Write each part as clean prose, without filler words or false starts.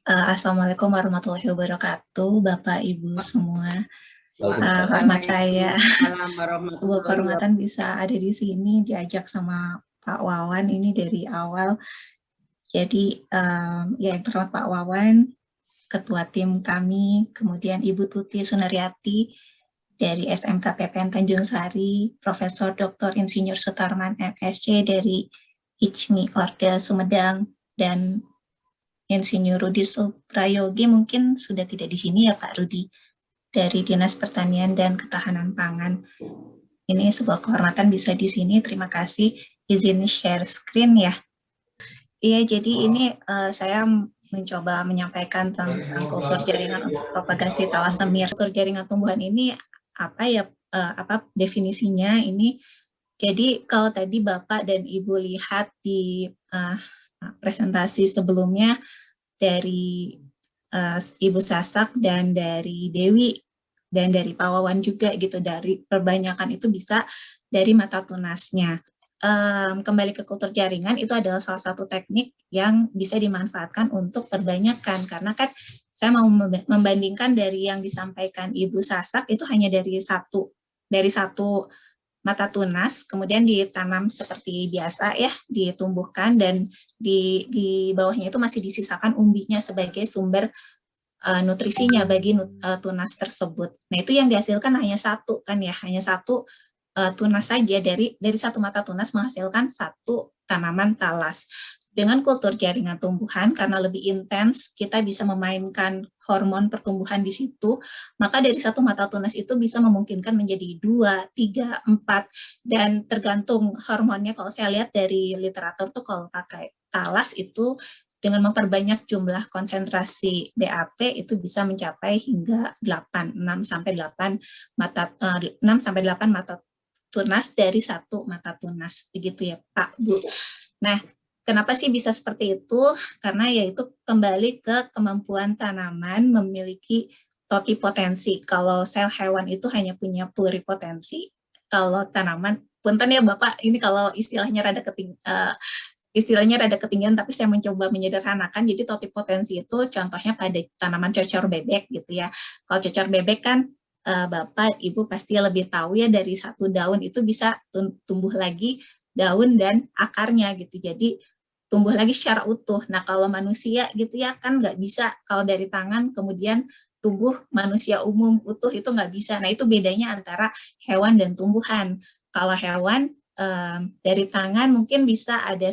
Assalamualaikum warahmatullahi wabarakatuh, Bapak Ibu semua. Hormat saya, Waalaikumsalam sebuah warahmatullahi kehormatan wabarakatuh. bisa ada di sini diajak sama Pak Wawan ini dari awal. Jadi ya yang terhormat Pak Wawan, Ketua Tim kami, kemudian Ibu Tuti Sunaryati dari SMK PTN Tanjung Sari, Profesor Dr. Insinyur Sutarman MSc dari ICMI Orda Sumedang, dan Insinyur Rudi Suprayogi mungkin sudah tidak di sini ya Pak Rudi, dari Dinas Pertanian dan Ketahanan Pangan. Ini sebuah kehormatan bisa di sini. Terima kasih. Izin share screen ya. Iya, jadi ini saya mencoba menyampaikan tentang kultur jaringan untuk propagasi thalassemia. Kultur jaringan tumbuhan ini apa ya? Apa definisinya ini? Jadi kalau tadi Bapak dan Ibu lihat di presentasi sebelumnya dari Ibu Sasak dan dari Dewi dan dari Pak Wawan juga gitu, dari perbanyakan itu bisa dari mata tunasnya. Kembali ke kultur jaringan itu adalah salah satu teknik yang bisa dimanfaatkan untuk perbanyakan, karena kan saya mau membandingkan dari yang disampaikan Ibu Sasak itu hanya dari satu mata tunas, kemudian ditanam seperti biasa ya, ditumbuhkan, dan di bawahnya itu masih disisakan umbinya sebagai sumber nutrisinya bagi tunas tersebut. Nah, itu yang dihasilkan hanya satu kan ya, hanya satu tunas saja, dari satu mata tunas menghasilkan satu tanaman talas. Dengan kultur jaringan tumbuhan, karena lebih intens, kita bisa memainkan hormon pertumbuhan di situ, maka dari satu mata tunas itu bisa memungkinkan menjadi 2, 3, 4, dan tergantung hormonnya. Kalau saya lihat dari literatur tuh, kalau pakai talas itu dengan memperbanyak jumlah konsentrasi BAP itu bisa mencapai hingga 6 sampai 8 mata tunas dari satu mata tunas, begitu ya Pak, Bu. Nah, kenapa sih bisa seperti itu? Karena yaitu kembali ke kemampuan tanaman memiliki totipotensi. Kalau sel hewan itu hanya punya pluripotensi, kalau tanaman, punten ya Bapak, ini kalau istilahnya rada ketinggian, tapi saya mencoba menyederhanakan. Jadi totipotensi itu contohnya pada tanaman cocor bebek gitu ya. Kalau cocor bebek kan Bapak, Ibu pasti lebih tahu ya, dari satu daun itu bisa tumbuh lagi daun dan akarnya gitu. Jadi tumbuh lagi secara utuh. Nah, kalau manusia gitu ya kan nggak bisa, kalau dari tangan kemudian tumbuh manusia umum utuh itu nggak bisa. Nah, itu bedanya antara hewan dan tumbuhan. Kalau hewan dari tangan mungkin bisa ada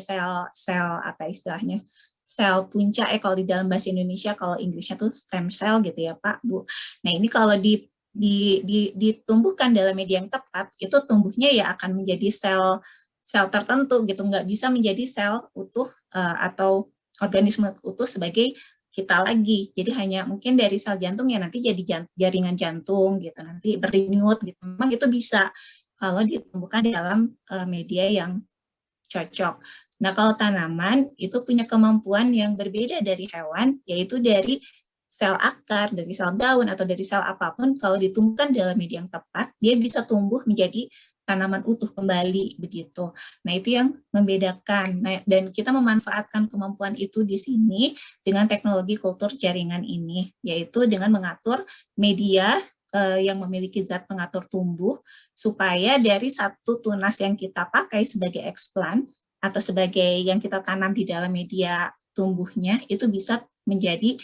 sel apa istilahnya, sel punca kalau di dalam bahasa Indonesia, kalau Inggrisnya tuh stem cell gitu ya Pak, Bu. Nah, ini kalau ditumbuhkan dalam media yang tepat, itu tumbuhnya ya akan menjadi sel tertentu gitu, nggak bisa menjadi sel utuh atau organisme utuh sebagai kita lagi. Jadi hanya mungkin dari sel jantung ya nanti jadi jaringan jantung gitu, nanti berdenyut gitu. Memang itu bisa kalau ditumbuhkan dalam media yang cocok. Nah, kalau tanaman itu punya kemampuan yang berbeda dari hewan, yaitu dari sel akar, dari sel daun, atau dari sel apapun, kalau ditumbuhkan dalam media yang tepat, dia bisa tumbuh menjadi tanaman utuh kembali, begitu. Nah, itu yang membedakan. Nah, dan kita memanfaatkan kemampuan itu di sini dengan teknologi kultur jaringan ini, yaitu dengan mengatur media yang memiliki zat pengatur tumbuh, supaya dari satu tunas yang kita pakai sebagai eksplan atau sebagai yang kita tanam di dalam media tumbuhnya, itu bisa menjadi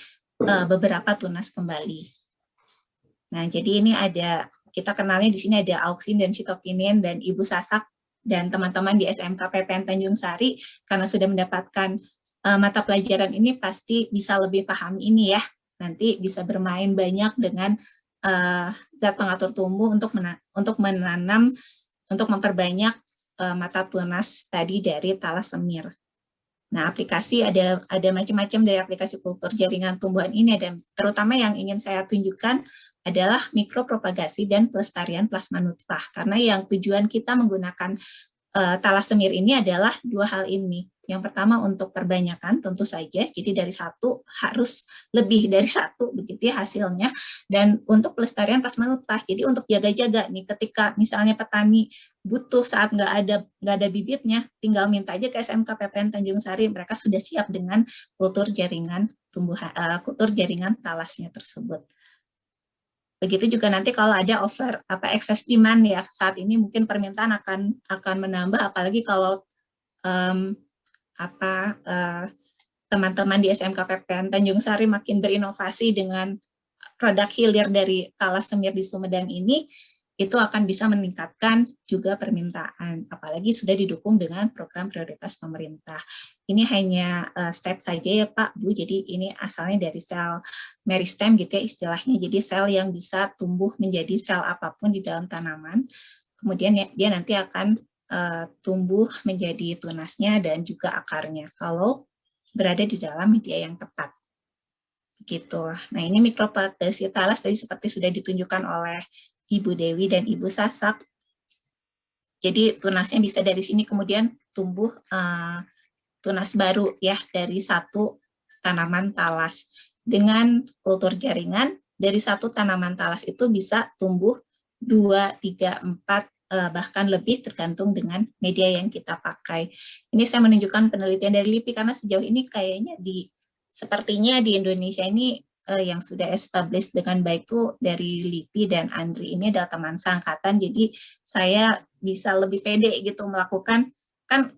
beberapa tunas kembali. Nah, jadi ini ada, kita kenalnya di sini ada auksin dan sitokinin, dan Ibu Sasak dan teman-teman di SMK PTN Tanjung Sari, karena sudah mendapatkan mata pelajaran ini, pasti bisa lebih paham ini ya. Nanti bisa bermain banyak dengan zat pengatur tumbuh untuk menanam, untuk memperbanyak mata tunas tadi dari thalassemia. Nah, aplikasi ada macam-macam dari aplikasi kultur jaringan tumbuhan ini, ada terutama yang ingin saya tunjukkan adalah mikropropagasi dan pelestarian plasma nutfah, karena yang tujuan kita menggunakan thalassemia ini adalah dua hal ini. Yang pertama untuk perbanyakan tentu saja, jadi dari satu harus lebih dari satu begitu ya hasilnya, dan untuk pelestarian plasma nutfah, jadi untuk jaga-jaga nih, ketika misalnya petani butuh saat nggak ada bibitnya, tinggal minta aja ke SMK PTN Tanjung Sari, mereka sudah siap dengan kultur jaringan kultur jaringan talasnya tersebut. Begitu juga nanti kalau ada excess demand ya, saat ini mungkin permintaan akan menambah, apalagi kalau teman-teman di SMK PPN Tanjung Sari makin berinovasi dengan produk hilir dari talas semir di Sumedang ini, itu akan bisa meningkatkan juga permintaan, apalagi sudah didukung dengan program prioritas pemerintah. Ini hanya step saja ya Pak, Bu, jadi ini asalnya dari sel meristem gitu ya istilahnya, jadi sel yang bisa tumbuh menjadi sel apapun di dalam tanaman, kemudian dia nanti akan tumbuh menjadi tunasnya dan juga akarnya, kalau berada di dalam media yang tepat. Gitu. Nah, ini mikroplastik talas tadi seperti sudah ditunjukkan oleh Ibu Dewi dan Ibu Sasak. Jadi tunasnya bisa dari sini kemudian tumbuh tunas baru ya dari satu tanaman talas. Dengan kultur jaringan dari satu tanaman talas itu bisa tumbuh 2, 3, 4 bahkan lebih tergantung dengan media yang kita pakai. Ini saya menunjukkan penelitian dari LIPI karena sejauh ini kayaknya sepertinya di Indonesia ini yang sudah established dengan baik tuh dari LIPI dan Andri ini adalah teman seangkatan, jadi saya bisa lebih pede gitu melakukan, kan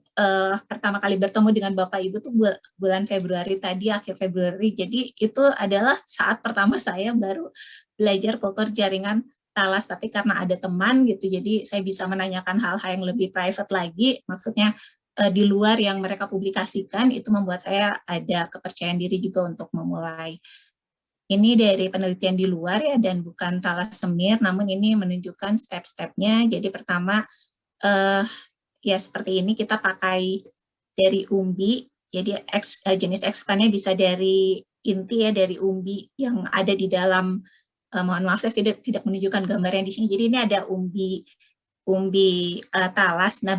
pertama kali bertemu dengan Bapak Ibu tuh bulan Februari tadi, akhir Februari, jadi itu adalah saat pertama saya baru belajar kultur jaringan talas, tapi karena ada teman gitu, jadi saya bisa menanyakan hal-hal yang lebih private lagi, maksudnya di luar yang mereka publikasikan, itu membuat saya ada kepercayaan diri juga untuk memulai. Ini dari penelitian di luar ya, dan bukan talas semir, namun ini menunjukkan step-stepnya. Jadi pertama, ya seperti ini, kita pakai dari umbi, jadi jenis ekstraknya bisa dari inti ya, dari umbi yang ada di dalam, mohon maaf saya tidak menunjukkan gambarnya di sini, jadi ini ada umbi talas. Nah,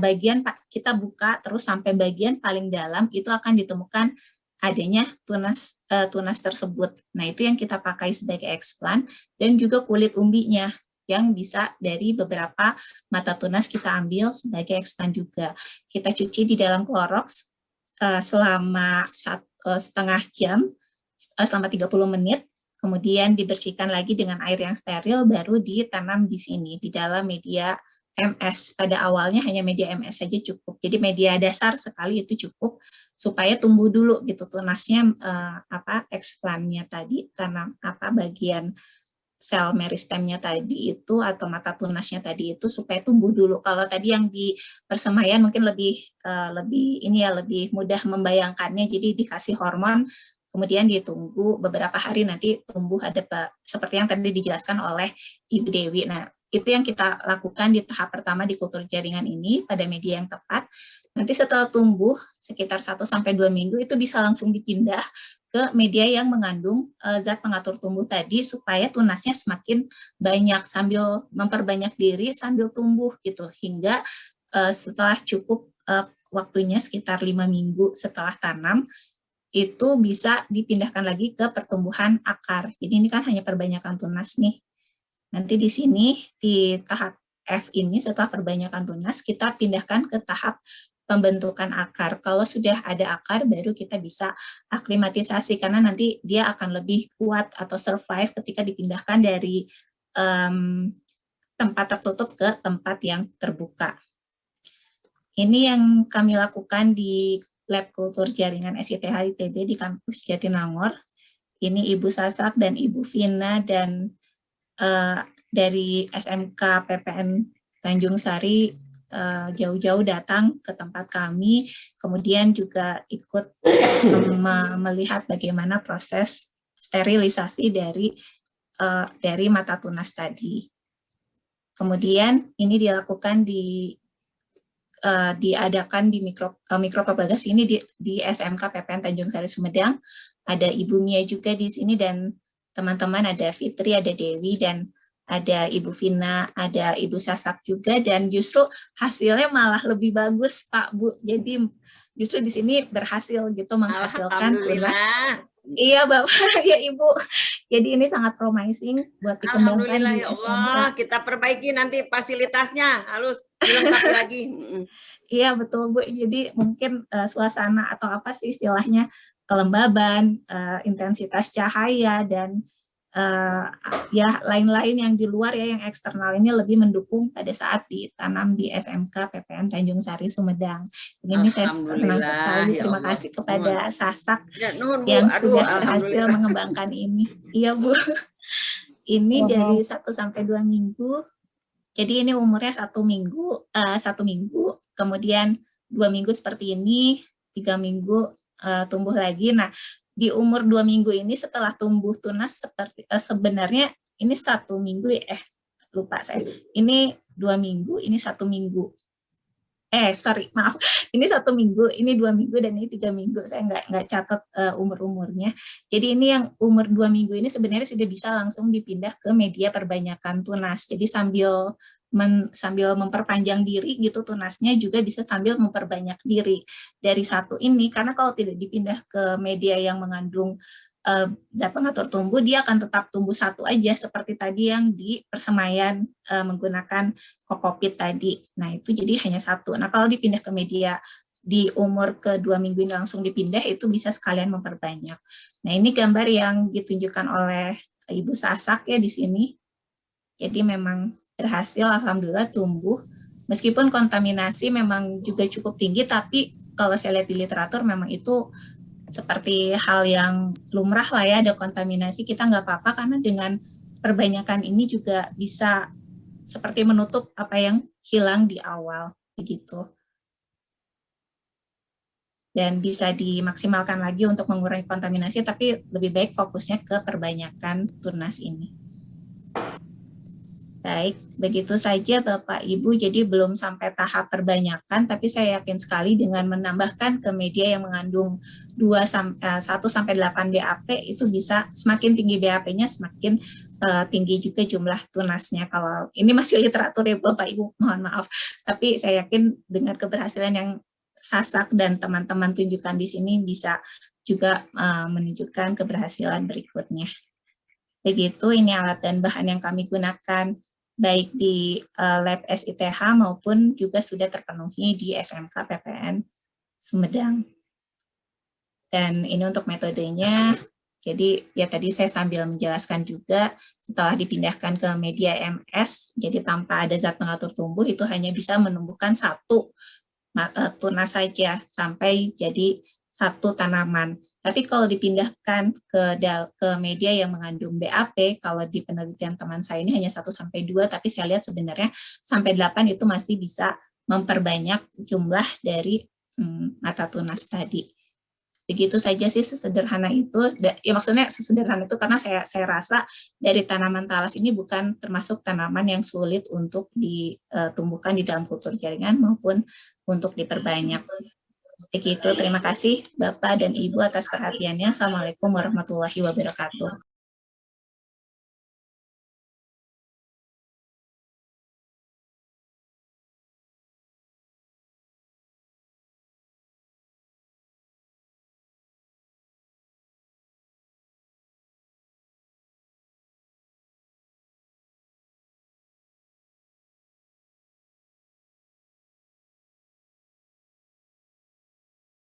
kita buka terus sampai bagian paling dalam itu akan ditemukan adanya tunas tersebut. Nah, itu yang kita pakai sebagai eksplan, dan juga kulit umbinya yang bisa dari beberapa mata tunas kita ambil sebagai eksplan juga. Kita cuci di dalam Clorox selama setengah jam, selama 30 menit, kemudian dibersihkan lagi dengan air yang steril, baru ditanam di sini, di dalam media MS. Pada awalnya hanya media MS saja cukup. Jadi media dasar sekali itu cukup supaya tumbuh dulu gitu tunasnya, eksplannya tadi, karena bagian sel meristemnya tadi itu atau mata tunasnya tadi itu supaya tumbuh dulu. Kalau tadi yang di persemaian mungkin lebih lebih mudah membayangkannya. Jadi dikasih hormon, kemudian ditunggu beberapa hari nanti tumbuh, ada seperti yang tadi dijelaskan oleh Ibu Dewi. Nah, itu yang kita lakukan di tahap pertama di kultur jaringan ini pada media yang tepat. Nanti setelah tumbuh sekitar 1-2 minggu itu bisa langsung dipindah ke media yang mengandung zat pengatur tumbuh tadi supaya tunasnya semakin banyak, sambil memperbanyak diri sambil tumbuh gitu, hingga setelah cukup waktunya sekitar 5 minggu setelah tanam itu bisa dipindahkan lagi ke pertumbuhan akar. Jadi ini kan hanya perbanyakan tunas nih. Nanti di sini di tahap F ini setelah perbanyakan tunas kita pindahkan ke tahap pembentukan akar. Kalau sudah ada akar baru kita bisa aklimatisasi, karena nanti dia akan lebih kuat atau survive ketika dipindahkan dari tempat tertutup ke tempat yang terbuka. Ini yang kami lakukan di Lab Kultur Jaringan SITH ITB di kampus Jatinangor. Ini Ibu Sasak dan Ibu Vina dan dari SMK PPN Tanjung Sari jauh-jauh datang ke tempat kami, kemudian juga ikut melihat bagaimana proses sterilisasi dari mata tunas tadi. Kemudian ini dilakukan diadakan di mikropropagasi ini di SMK PPN Tanjung Sari Sumedang. Ada Ibu Mia juga di sini dan teman-teman, ada Fitri, ada Dewi, dan ada Ibu Vina, ada Ibu Sasak juga, dan justru hasilnya malah lebih bagus Pak, Bu. Jadi justru di sini berhasil gitu menghasilkan tunas. Iya Bapak, ya Ibu. Jadi ini sangat promising buat dikembangkan di ya Allah, SMK. kita perbaiki nanti fasilitasnya, harus dilengkapi lagi. Iya betul Bu, jadi mungkin suasana atau apa sih istilahnya, kelembaban, intensitas cahaya, dan ya lain-lain yang di luar ya, yang eksternal ini lebih mendukung pada saat ditanam di SMK PPN Tanjung Sari Sumedang. Ini saya senang Alhamdulillah, sekali, ya terima Allah. kasih Nuhun. kepada Sasak Ya, nuhun Bu. yang Aduh, sudah berhasil alhamdulillah. mengembangkan ini. Iya Bu, ini dari 1 sampai 2 minggu. Jadi ini umurnya 1 minggu, 1 minggu, kemudian 2 minggu seperti ini, 3 minggu tumbuh lagi. Nah, di umur 2 minggu ini setelah tumbuh tunas seperti sebenarnya ini 1 minggu ya, lupa saya. Ini 2 minggu, ini 1 minggu. Maaf, ini 1 minggu, ini 2 minggu, dan ini 3 minggu. Saya nggak catat umur-umurnya. Jadi ini yang umur 2 minggu ini sebenarnya sudah bisa langsung dipindah ke media perbanyakan tunas. Jadi sambil memperpanjang diri gitu tunasnya, juga bisa sambil memperbanyak diri dari satu ini, karena kalau tidak dipindah ke media yang mengandung zat pengatur tumbuh, dia akan tetap tumbuh satu aja seperti tadi yang di persemaian menggunakan kokopit tadi. Nah, itu jadi hanya satu. Nah, kalau dipindah ke media di umur ke-2 minggu ini langsung dipindah, itu bisa sekalian memperbanyak. Nah, ini gambar yang ditunjukkan oleh Ibu Sasak ya di sini. Jadi memang berhasil, alhamdulillah tumbuh. Meskipun kontaminasi memang juga cukup tinggi, tapi kalau saya lihat di literatur memang itu seperti hal yang lumrah lah ya, ada kontaminasi, kita nggak apa-apa, karena dengan perbanyakan ini juga bisa seperti menutup apa yang hilang di awal, begitu. Dan bisa dimaksimalkan lagi untuk mengurangi kontaminasi, tapi lebih baik fokusnya ke perbanyakan tunas ini. Baik, begitu saja Bapak Ibu, jadi belum sampai tahap perbanyakan, tapi saya yakin sekali dengan menambahkan ke media yang mengandung 1-8 BAP, itu bisa semakin tinggi BAP-nya, semakin tinggi juga jumlah tunasnya. Kalau ini masih literatur ya Bapak Ibu, mohon maaf. Tapi saya yakin dengan keberhasilan yang Sasak dan teman-teman tunjukkan di sini bisa juga menunjukkan keberhasilan berikutnya. Begitu, ini alat dan bahan yang kami gunakan baik di lab SITH maupun juga sudah terpenuhi di SMK PPN Sumedang. Dan ini untuk metodenya, jadi ya tadi saya sambil menjelaskan juga, setelah dipindahkan ke media MS, jadi tanpa ada zat pengatur tumbuh, itu hanya bisa menumbuhkan satu tunas saja sampai jadi satu tanaman. Tapi kalau dipindahkan ke media yang mengandung BAP, kalau di penelitian teman saya ini hanya 1-2, tapi saya lihat sebenarnya sampai 8 itu masih bisa memperbanyak jumlah dari mata tunas tadi. Begitu saja sih, sesederhana itu. Ya maksudnya sesederhana itu karena saya rasa dari tanaman talas ini bukan termasuk tanaman yang sulit untuk ditumbuhkan di dalam kultur jaringan maupun untuk diperbanyak. Begitu, terima kasih Bapak dan Ibu atas perhatiannya. Assalamualaikum warahmatullahi wabarakatuh.